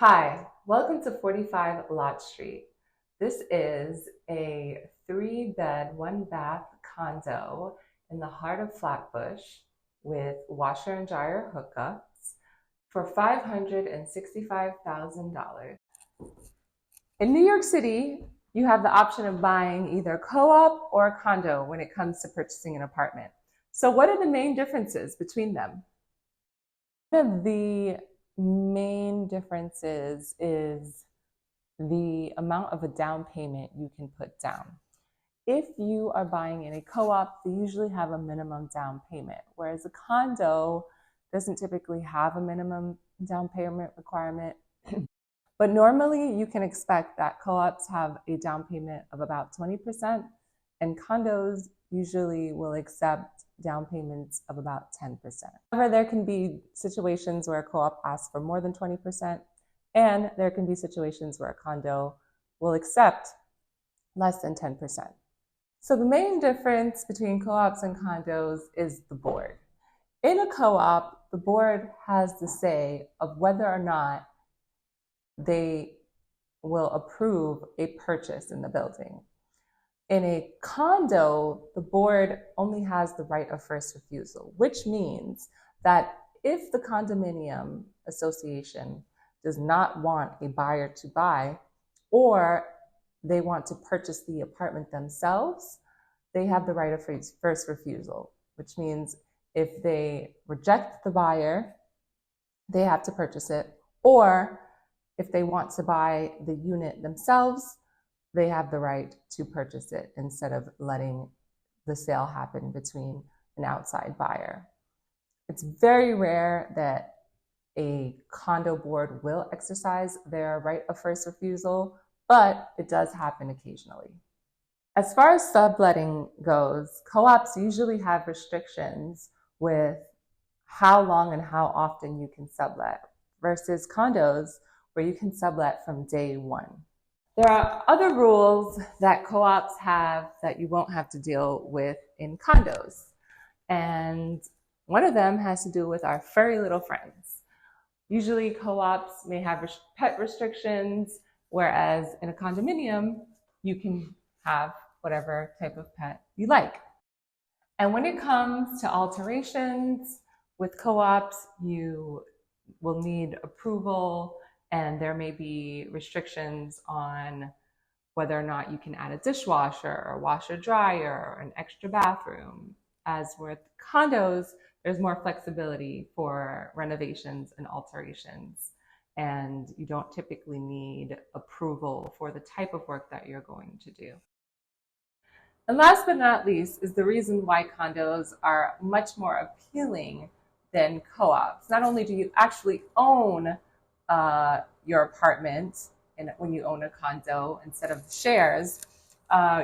Hi, welcome to 45 Lot Street. This is a 3-bed, 1-bath condo in the heart of Flatbush with washer and dryer hookups for $565,000. In New York City, you have the option of buying either co-op or a condo when it comes to purchasing an apartment. So what are the main differences between them? One of the main differences is the amount of a down payment you can put down. If you are buying in a co-op, they usually have a minimum down payment, whereas a condo doesn't typically have a minimum down payment requirement. But normally you can expect that co-ops have a down payment of about 20%, and condos usually will accept down payments of about 10%. However, there can be situations where a co-op asks for more than 20%, and there can be situations where a condo will accept less than 10%. So the main difference between co-ops and condos is the board. In a co-op, the board has the say of whether or not they will approve a purchase in the building. In a condo, the board only has the right of first refusal, which means that if the condominium association does not want a buyer to buy, or they want to purchase the apartment themselves, they have the right of first refusal, which means if they reject the buyer, they have to purchase it, or if they want to buy the unit themselves, they have the right to purchase it instead of letting the sale happen between an outside buyer. It's very rare that a condo board will exercise their right of first refusal, but it does happen occasionally. As far as subletting goes, co-ops usually have restrictions with how long and how often you can sublet versus condos where you can sublet from day one. There are other rules that co-ops have that you won't have to deal with in condos. And one of them has to do with our furry little friends. Usually co-ops may have pet restrictions, whereas in a condominium, you can have whatever type of pet you like. And when it comes to alterations with co-ops, you will need approval, and there may be restrictions on whether or not you can add a dishwasher or washer dryer or an extra bathroom. As with condos, there's more flexibility for renovations and alterations, and you don't typically need approval for the type of work that you're going to do. And last but not least is the reason why condos are much more appealing than co-ops. Not only do you actually own your apartment when you own a condo instead of shares,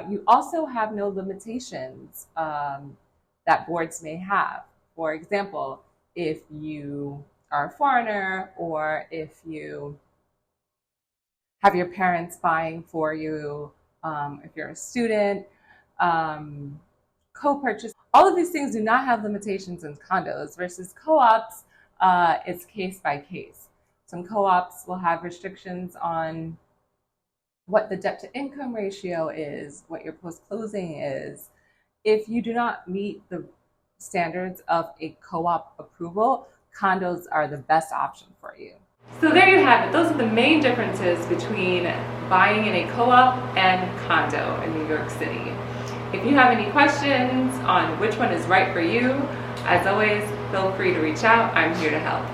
you also have no limitations that boards may have. For example, if you are a foreigner, or if you have your parents buying for you, if you're a student, co-purchase. All of these things do not have limitations in condos versus co-ops. It's case by case. Some co-ops will have restrictions on what the debt to income ratio is, what your post-closing is. If you do not meet the standards of a co-op approval, condos are the best option for you. So there you have it. Those are the main differences between buying in a co-op and condo in New York City. If you have any questions on which one is right for you, as always, feel free to reach out. I'm here to help.